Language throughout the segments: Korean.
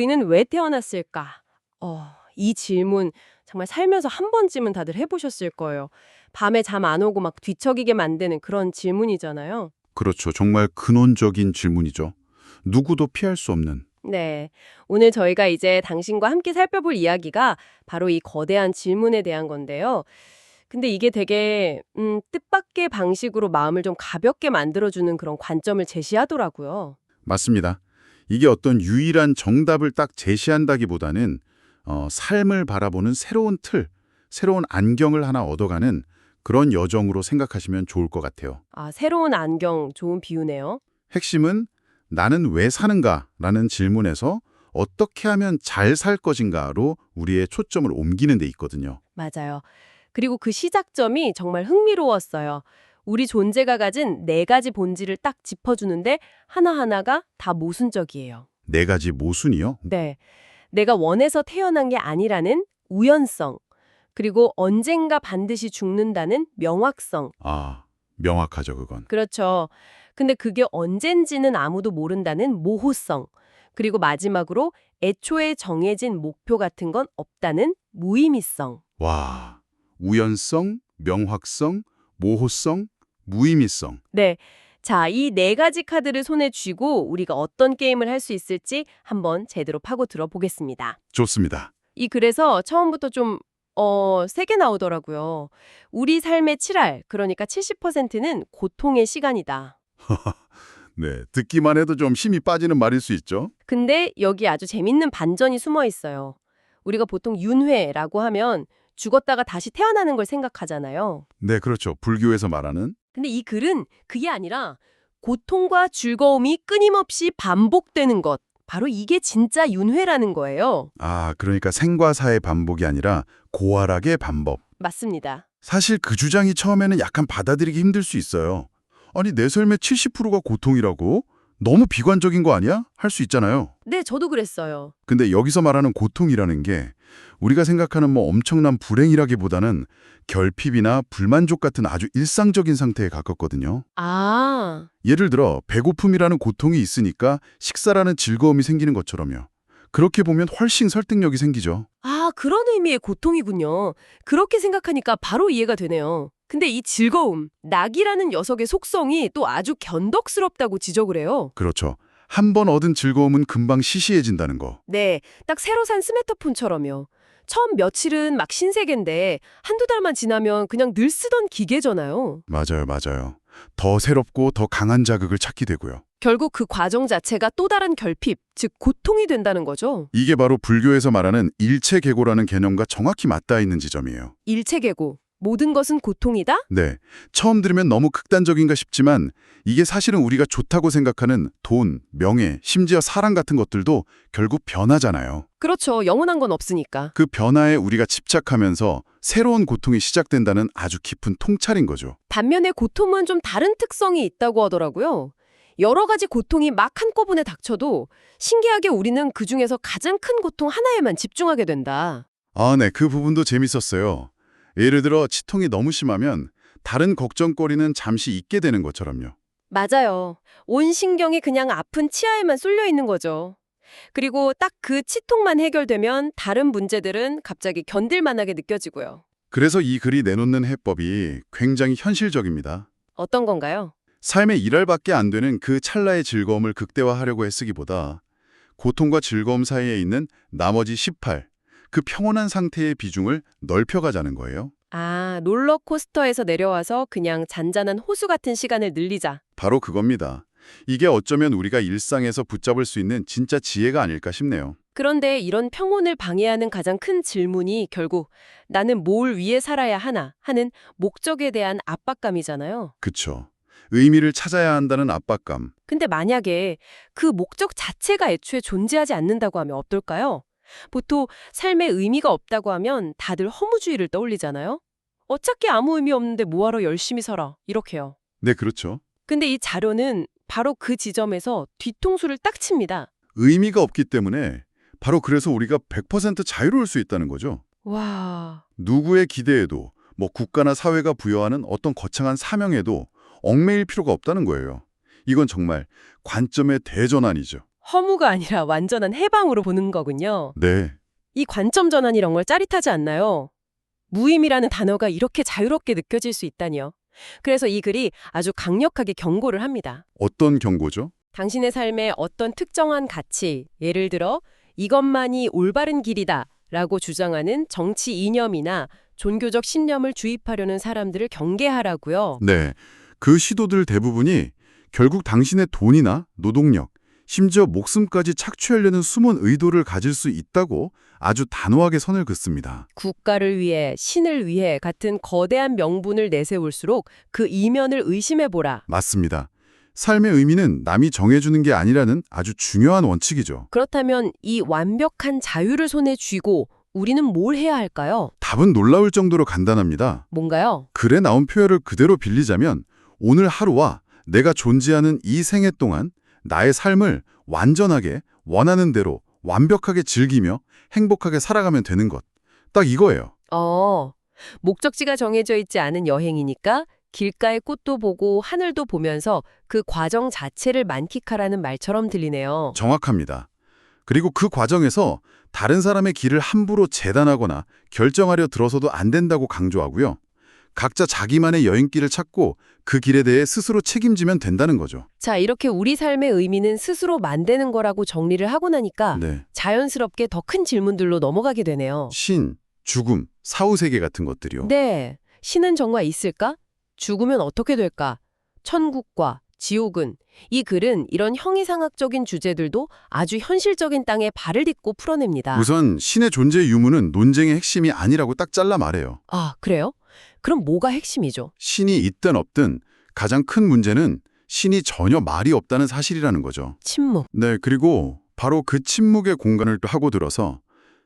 우리는 왜 태어났을까? 이 질문 정말 살면서 한 번쯤은 다들 해보셨을 거예요. 밤에 잠 안 오고 막 뒤척이게 만드는 그런 질문이잖아요. 그렇죠. 정말 근원적인 질문이죠. 누구도 피할 수 없는. 네. 오늘 저희가 이제 당신과 함께 살펴볼 이야기가 바로 이 거대한 질문에 대한 건데요. 근데 이게 되게 뜻밖의 방식으로 마음을 좀 가볍게 만들어주는 그런 관점을 제시하더라고요. 맞습니다. 이게 어떤 유일한 정답을 딱 제시한다기보다는 삶을 바라보는 새로운 틀, 새로운 안경을 하나 얻어가는 그런 여정으로 생각하시면 좋을 것 같아요. 아, 새로운 안경 좋은 비유네요. 핵심은 나는 왜 사는가라는 질문에서 어떻게 하면 잘 살 것인가로 우리의 초점을 옮기는 데 있거든요. 맞아요. 그리고 그 시작점이 정말 흥미로웠어요. 우리 존재가 가진 네 가지 본질을 딱 짚어주는데 하나하나가 다 모순적이에요. 네 가지 모순이요? 네. 내가 원해서 태어난 게 아니라는 우연성, 그리고 언젠가 반드시 죽는다는 명확성. 아, 명확하죠, 그건. 그렇죠. 근데 그게 언젠지는 아무도 모른다는 모호성, 그리고 마지막으로 애초에 정해진 목표 같은 건 없다는 무의미성. 와, 우연성, 명확성, 모호성, 무의미성. 네. 자, 이 네 가지 카드를 손에 쥐고 우리가 어떤 게임을 할 수 있을지 한번 제대로 파고 들어보겠습니다. 좋습니다. 이 글에서 처음부터 좀, 세게 나오더라고요. 우리 삶의 7할, 그러니까 70%는 고통의 시간이다. 네, 듣기만 해도 좀 힘이 빠지는 말일 수 있죠. 근데 여기 아주 재밌는 반전이 숨어 있어요. 우리가 보통 윤회라고 하면 죽었다가 다시 태어나는 걸 생각하잖아요. 네, 그렇죠. 불교에서 말하는. 근데 이 글은 그게 아니라 고통과 즐거움이 끊임없이 반복되는 것. 바로 이게 진짜 윤회라는 거예요. 아, 그러니까 생과 사의 반복이 아니라 고활하게 반복. 맞습니다. 사실 그 주장이 처음에는 약간 받아들이기 힘들 수 있어요. 아니, 내 삶의 70%가 고통이라고? 너무 비관적인 거 아니야? 할 수 있잖아요. 네, 저도 그랬어요. 근데 여기서 말하는 고통이라는 게 우리가 생각하는 뭐 엄청난 불행이라기보다는 결핍이나 불만족 같은 아주 일상적인 상태에 가깝거든요. 아, 예를 들어 배고픔이라는 고통이 있으니까 식사라는 즐거움이 생기는 것처럼요. 그렇게 보면 훨씬 설득력이 생기죠. 그런 의미의 고통이군요. 그렇게 생각하니까 바로 이해가 되네요. 근데 이 즐거움, 낙이라는 녀석의 속성이 또 아주 견덕스럽다고 지적을 해요. 그렇죠. 한 번 얻은 즐거움은 금방 시시해진다는 거. 네, 딱 새로 산 스마트폰처럼요. 처음 며칠은 막 신세계인데 한두 달만 지나면 그냥 늘 쓰던 기계잖아요. 맞아요, 맞아요. 더 새롭고 더 강한 자극을 찾게 되고요. 결국 그 과정 자체가 또 다른 결핍, 즉 고통이 된다는 거죠. 이게 바로 불교에서 말하는 일체계고라는 개념과 정확히 맞닿아 있는 지점이에요. 일체계고, 모든 것은 고통이다? 네, 처음 들으면 너무 극단적인가 싶지만 이게 사실은 우리가 좋다고 생각하는 돈, 명예, 심지어 사랑 같은 것들도 결국 변하잖아요. 그렇죠. 영원한 건 없으니까. 그 변화에 우리가 집착하면서 새로운 고통이 시작된다는 아주 깊은 통찰인 거죠. 반면에 고통은 좀 다른 특성이 있다고 하더라고요. 여러 가지 고통이 막 한꺼번에 닥쳐도 신기하게 우리는 그중에서 가장 큰 고통 하나에만 집중하게 된다. 아, 네, 그 부분도 재밌었어요. 예를 들어 치통이 너무 심하면 다른 걱정거리는 잠시 잊게 되는 것처럼요. 맞아요. 온 신경이 그냥 아픈 치아에만 쏠려 있는 거죠. 그리고 딱 그 치통만 해결되면 다른 문제들은 갑자기 견딜만하게 느껴지고요. 그래서 이 글이 내놓는 해법이 굉장히 현실적입니다. 어떤 건가요? 삶의 일할밖에 안 되는 그 찰나의 즐거움을 극대화하려고 애쓰기보다 고통과 즐거움 사이에 있는 나머지 18, 그 평온한 상태의 비중을 넓혀가자는 거예요. 롤러코스터에서 내려와서 그냥 잔잔한 호수 같은 시간을 늘리자. 바로 그겁니다. 이게 어쩌면 우리가 일상에서 붙잡을 수 있는 진짜 지혜가 아닐까 싶네요. 그런데 이런 평온을 방해하는 가장 큰 질문이 결국 나는 뭘 위해 살아야 하나 하는 목적에 대한 압박감이잖아요. 그쵸. 의미를 찾아야 한다는 압박감. 근데 만약에 그 목적 자체가 애초에 존재하지 않는다고 하면 어떨까요? 보통 삶에 의미가 없다고 하면 다들 허무주의를 떠올리잖아요. 어차피 아무 의미 없는데 뭐하러 열심히 살아. 이렇게요. 네, 그렇죠. 근데 이 자료는 바로 그 지점에서 뒤통수를 딱 칩니다. 의미가 없기 때문에 바로 그래서 우리가 100% 자유로울 수 있다는 거죠. 와, 누구의 기대에도 뭐 국가나 사회가 부여하는 어떤 거창한 사명에도 얽매일 필요가 없다는 거예요. 이건 정말 관점의 대전환이죠. 허무가 아니라 완전한 해방으로 보는 거군요. 네. 이 관점 전환이란 걸 짜릿하지 않나요? 무임이라는 단어가 이렇게 자유롭게 느껴질 수 있다니요. 그래서 이 글이 아주 강력하게 경고를 합니다. 어떤 경고죠? 당신의 삶에 어떤 특정한 가치, 예를 들어 이것만이 올바른 길이다 라고 주장하는 정치 이념이나 종교적 신념을 주입하려는 사람들을 경계하라고요. 네. 그 시도들 대부분이 결국 당신의 돈이나 노동력, 심지어 목숨까지 착취하려는 숨은 의도를 가질 수 있다고 아주 단호하게 선을 긋습니다. 국가를 위해, 신을 위해 같은 거대한 명분을 내세울수록 그 이면을 의심해보라. 맞습니다. 삶의 의미는 남이 정해주는 게 아니라는 아주 중요한 원칙이죠. 그렇다면 이 완벽한 자유를 손에 쥐고 우리는 뭘 해야 할까요? 답은 놀라울 정도로 간단합니다. 뭔가요? 글에 나온 표현을 그대로 빌리자면 오늘 하루와 내가 존재하는 이 생애 동안 나의 삶을 완전하게 원하는 대로 완벽하게 즐기며 행복하게 살아가면 되는 것. 딱 이거예요. 목적지가 정해져 있지 않은 여행이니까 길가의 꽃도 보고 하늘도 보면서 그 과정 자체를 만끽하라는 말처럼 들리네요. 정확합니다. 그리고 그 과정에서 다른 사람의 길을 함부로 재단하거나 결정하려 들어서도 안 된다고 강조하고요. 각자 자기만의 여행길을 찾고 그 길에 대해 스스로 책임지면 된다는 거죠. 자, 이렇게 우리 삶의 의미는 스스로 만드는 거라고 정리를 하고 나니까 네. 자연스럽게 더 큰 질문들로 넘어가게 되네요. 신, 죽음, 사후세계 같은 것들이요. 네, 신은 정말 있을까? 죽으면 어떻게 될까? 천국과 지옥은 이 글은 이런 형이상학적인 주제들도 아주 현실적인 땅에 발을 딛고 풀어냅니다. 우선 신의 존재 유무는 논쟁의 핵심이 아니라고 딱 잘라 말해요. 아, 그래요? 그럼 뭐가 핵심이죠? 신이 있든 없든 가장 큰 문제는 신이 전혀 말이 없다는 사실이라는 거죠. 침묵. 네, 그리고 바로 그 침묵의 공간을 또 하고 들어서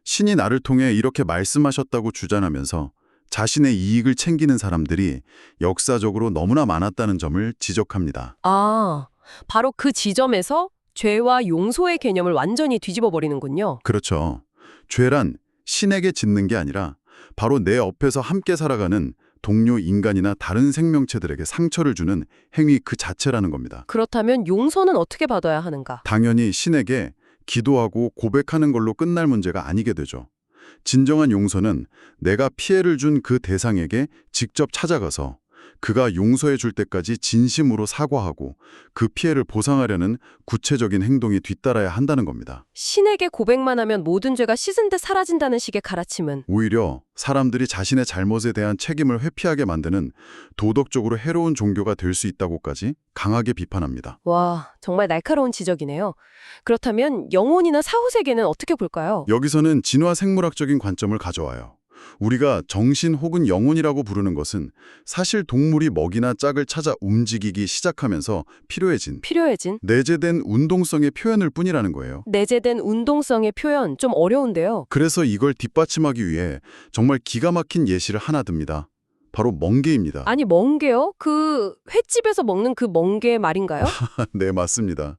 신이 나를 통해 이렇게 말씀하셨다고 주장하면서 자신의 이익을 챙기는 사람들이 역사적으로 너무나 많았다는 점을 지적합니다. 아, 바로 그 지점에서 죄와 용서의 개념을 완전히 뒤집어 버리는군요. 그렇죠. 죄란 신에게 짓는 게 아니라 바로 내 옆에서 함께 살아가는 동료 인간이나 다른 생명체들에게 상처를 주는 행위 그 자체라는 겁니다. 그렇다면 용서는 어떻게 받아야 하는가? 당연히 신에게 기도하고 고백하는 걸로 끝날 문제가 아니게 되죠. 진정한 용서는 내가 피해를 준 그 대상에게 직접 찾아가서 그가 용서해 줄 때까지 진심으로 사과하고 그 피해를 보상하려는 구체적인 행동이 뒤따라야 한다는 겁니다. 신에게 고백만 하면 모든 죄가 씻은 듯 사라진다는 식의 가르침은 오히려 사람들이 자신의 잘못에 대한 책임을 회피하게 만드는 도덕적으로 해로운 종교가 될 수 있다고까지 강하게 비판합니다. 와, 정말 날카로운 지적이네요. 그렇다면 영혼이나 사후세계는 어떻게 볼까요? 여기서는 진화 생물학적인 관점을 가져와요. 우리가 정신 혹은 영혼이라고 부르는 것은 사실 동물이 먹이나 짝을 찾아 움직이기 시작하면서 필요해진 내재된 운동성의 표현일 뿐이라는 거예요. 내재된 운동성의 표현 좀 어려운데요. 그래서 이걸 뒷받침하기 위해 정말 기가 막힌 예시를 하나 듭니다. 바로 멍게입니다. 아니, 멍게요? 그 횟집에서 먹는 그 멍게 말인가요? 네, 맞습니다.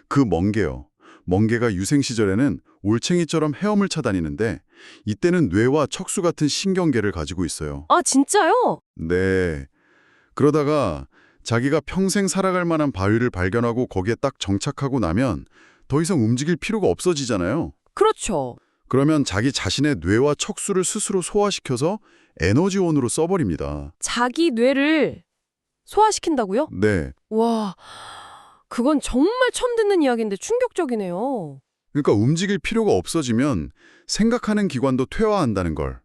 그 멍게요. 멍게가 유생 시절에는 올챙이처럼 헤엄을 쳐다니는데 이때는 뇌와 척수 같은 신경계를 가지고 있어요. 아, 진짜요? 네. 그러다가 자기가 평생 살아갈 만한 바위를 발견하고 거기에 딱 정착하고 나면 더 이상 움직일 필요가 없어지잖아요. 그렇죠. 그러면 자기 자신의 뇌와 척수를 스스로 소화시켜서 에너지원으로 써버립니다. 자기 뇌를 소화시킨다고요? 네. 와, 그건 정말 처음 듣는 이야기인데 충격적이네요. 그러니까 움직일 필요가 없어지면 생각하는 기관도 퇴화한다는 걸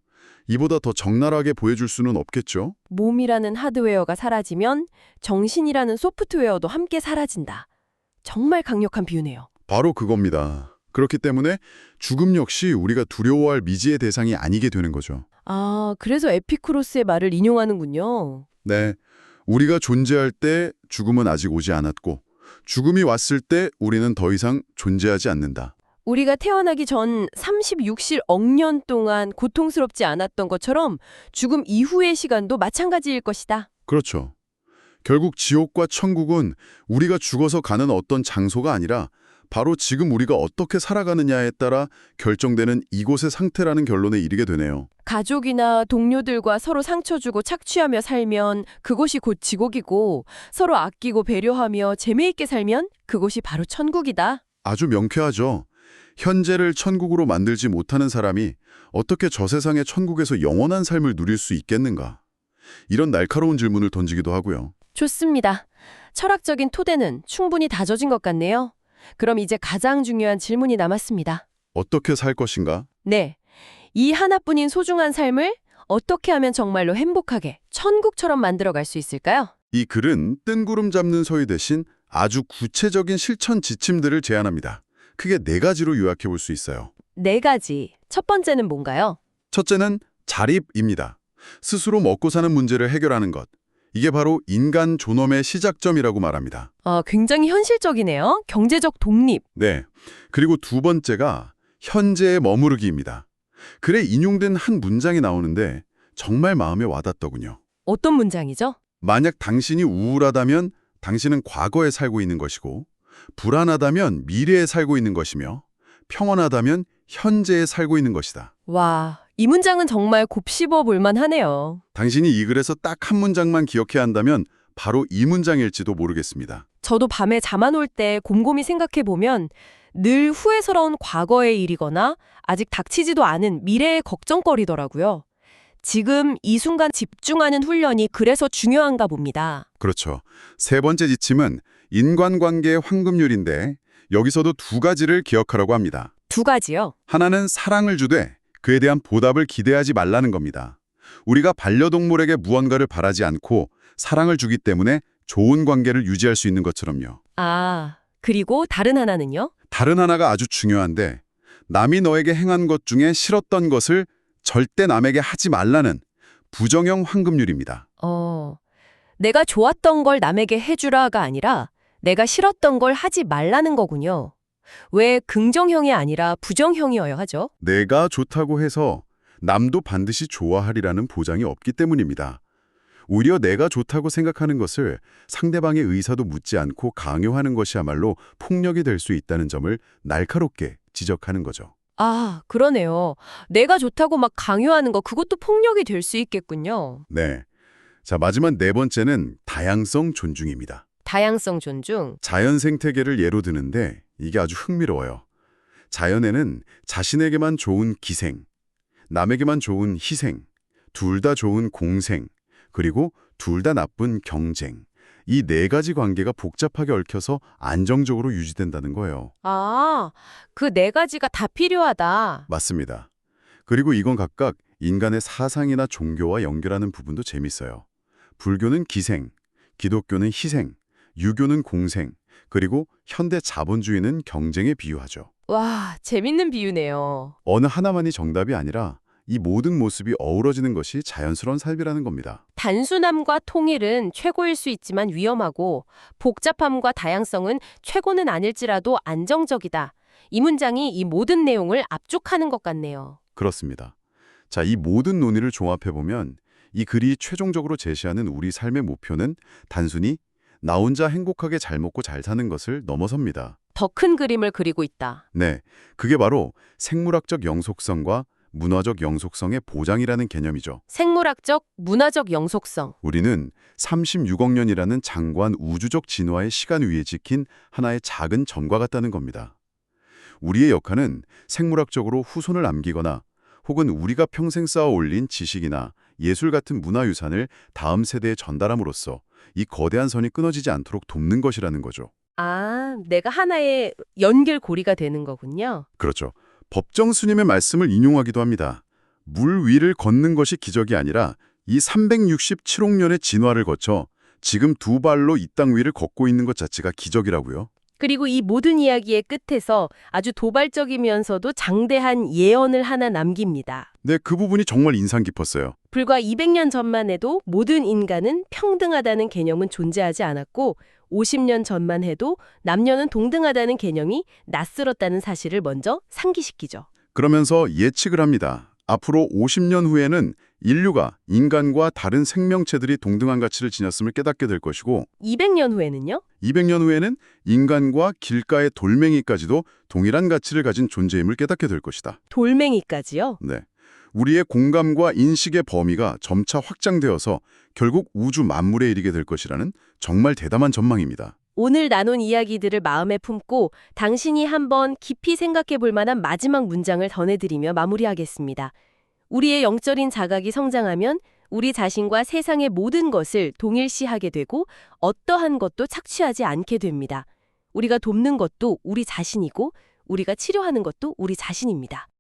이보다 더 적나라하게 보여줄 수는 없겠죠? 몸이라는 하드웨어가 사라지면 정신이라는 소프트웨어도 함께 사라진다. 정말 강력한 비유네요. 바로 그겁니다. 그렇기 때문에 죽음 역시 우리가 두려워할 미지의 대상이 아니게 되는 거죠. 아, 그래서 에피쿠로스의 말을 인용하는군요. 네, 우리가 존재할 때 죽음은 아직 오지 않았고 죽음이 왔을 때 우리는 더 이상 존재하지 않는다. 우리가 태어나기 전 36억 년 동안 고통스럽지 않았던 것처럼 죽음 이후의 시간도 마찬가지일 것이다. 그렇죠. 결국 지옥과 천국은 우리가 죽어서 가는 어떤 장소가 아니라 바로 지금 우리가 어떻게 살아가느냐에 따라 결정되는 이곳의 상태라는 결론에 이르게 되네요. 가족이나 동료들과 서로 상처 주고 착취하며 살면 그곳이 곧 지옥이고 서로 아끼고 배려하며 재미있게 살면 그곳이 바로 천국이다. 아주 명쾌하죠. 현재를 천국으로 만들지 못하는 사람이 어떻게 저 세상의 천국에서 영원한 삶을 누릴 수 있겠는가? 이런 날카로운 질문을 던지기도 하고요. 좋습니다. 철학적인 토대는 충분히 다져진 것 같네요. 그럼 이제 가장 중요한 질문이 남았습니다. 어떻게 살 것인가? 네. 이 하나뿐인 소중한 삶을 어떻게 하면 정말로 행복하게 천국처럼 만들어갈 수 있을까요? 이 글은 뜬구름 잡는 서유 대신 아주 구체적인 실천 지침들을 제안합니다. 크게 4가지로 요약해 볼 수 있어요. 4가지. 첫 번째는 뭔가요? 첫째는 자립입니다. 스스로 먹고 사는 문제를 해결하는 것. 이게 바로 인간 존엄의 시작점이라고 말합니다. 굉장히 현실적이네요. 경제적 독립. 네. 그리고 2번째가 현재에 머무르기입니다. 글에 인용된 한 문장이 나오는데 정말 마음에 와닿더군요. 어떤 문장이죠? 만약 당신이 우울하다면 당신은 과거에 살고 있는 것이고, 불안하다면 미래에 살고 있는 것이며, 평온하다면 현재에 살고 있는 것이다. 와, 이 문장은 정말 곱씹어 볼 만하네요. 당신이 이 글에서 딱 한 문장만 기억해야 한다면 바로 이 문장일지도 모르겠습니다. 저도 밤에 잠 안 올 때 곰곰이 생각해 보면 늘 후회스러운 과거의 일이거나 아직 닥치지도 않은 미래의 걱정거리더라고요. 지금 이 순간 집중하는 훈련이 그래서 중요한가 봅니다. 그렇죠. 3번째 지침은 인간관계의 황금률인데 여기서도 2가지를 기억하라고 합니다. 2가지요? 하나는 사랑을 주되 그에 대한 보답을 기대하지 말라는 겁니다. 우리가 반려동물에게 무언가를 바라지 않고 사랑을 주기 때문에 좋은 관계를 유지할 수 있는 것처럼요. 그리고 다른 하나는요? 다른 하나가 아주 중요한데 남이 너에게 행한 것 중에 싫었던 것을 절대 남에게 하지 말라는 부정형 황금률입니다. 내가 좋았던 걸 남에게 해주라가 아니라 내가 싫었던 걸 하지 말라는 거군요. 왜 긍정형이 아니라 부정형이어야 하죠? 내가 좋다고 해서 남도 반드시 좋아하리라는 보장이 없기 때문입니다. 오히려 내가 좋다고 생각하는 것을 상대방의 의사도 묻지 않고 강요하는 것이야말로 폭력이 될 수 있다는 점을 날카롭게 지적하는 거죠. 그러네요. 내가 좋다고 막 강요하는 거 그것도 폭력이 될 수 있겠군요. 네. 자, 마지막 4번째는 다양성 존중입니다. 다양성 존중. 자연 생태계를 예로 드는데 이게 아주 흥미로워요. 자연에는 자신에게만 좋은 기생, 남에게만 좋은 희생, 둘 다 좋은 공생, 그리고 둘 다 나쁜 경쟁. 이 4가지 관계가 복잡하게 얽혀서 안정적으로 유지된다는 거예요. 그 4가지가 다 필요하다. 맞습니다. 그리고 이건 각각 인간의 사상이나 종교와 연결하는 부분도 재밌어요. 불교는 기생, 기독교는 희생, 유교는 공생, 그리고 현대 자본주의는 경쟁에 비유하죠. 와, 재밌는 비유네요. 어느 하나만이 정답이 아니라 이 모든 모습이 어우러지는 것이 자연스러운 삶이라는 겁니다. 단순함과 통일은 최고일 수 있지만 위험하고 복잡함과 다양성은 최고는 아닐지라도 안정적이다. 이 문장이 이 모든 내용을 압축하는 것 같네요. 그렇습니다. 자, 이 모든 논의를 종합해보면 이 글이 최종적으로 제시하는 우리 삶의 목표는 단순히 나 혼자 행복하게 잘 먹고 잘 사는 것을 넘어섭니다. 더 큰 그림을 그리고 있다. 네, 그게 바로 생물학적 영속성과 문화적 영속성의 보장이라는 개념이죠. 생물학적, 문화적 영속성. 우리는 36억 년이라는 장관 우주적 진화의 시간 위에 찍힌 하나의 작은 점과 같다는 겁니다. 우리의 역할은 생물학적으로 후손을 남기거나 혹은 우리가 평생 쌓아 올린 지식이나 예술 같은 문화유산을 다음 세대에 전달함으로써 이 거대한 선이 끊어지지 않도록 돕는 것이라는 거죠. 내가 하나의 연결고리가 되는 거군요. 그렇죠. 법정 스님의 말씀을 인용하기도 합니다. 물 위를 걷는 것이 기적이 아니라 이 367억 년의 진화를 거쳐 지금 2발로 이 땅 위를 걷고 있는 것 자체가 기적이라고요. 그리고 이 모든 이야기의 끝에서 아주 도발적이면서도 장대한 예언을 하나 남깁니다. 네, 그 부분이 정말 인상 깊었어요. 불과 200년 전만 해도 모든 인간은 평등하다는 개념은 존재하지 않았고 50년 전만 해도 남녀는 동등하다는 개념이 낯설었다는 사실을 먼저 상기시키죠. 그러면서 예측을 합니다. 앞으로 50년 후에는 인류가 인간과 다른 생명체들이 동등한 가치를 지녔음을 깨닫게 될 것이고 200년 후에는요? 200년 후에는 인간과 길가의 돌멩이까지도 동일한 가치를 가진 존재임을 깨닫게 될 것이다. 돌멩이까지요? 네. 우리의 공감과 인식의 범위가 점차 확장되어서 결국 우주 만물에 이르게 될 것이라는 정말 대담한 전망입니다. 오늘 나눈 이야기들을 마음에 품고 당신이 한번 깊이 생각해 볼 만한 마지막 문장을 전해드리며 마무리하겠습니다. 우리의 영적인 자각이 성장하면 우리 자신과 세상의 모든 것을 동일시하게 되고 어떠한 것도 착취하지 않게 됩니다. 우리가 돕는 것도 우리 자신이고 우리가 치료하는 것도 우리 자신입니다.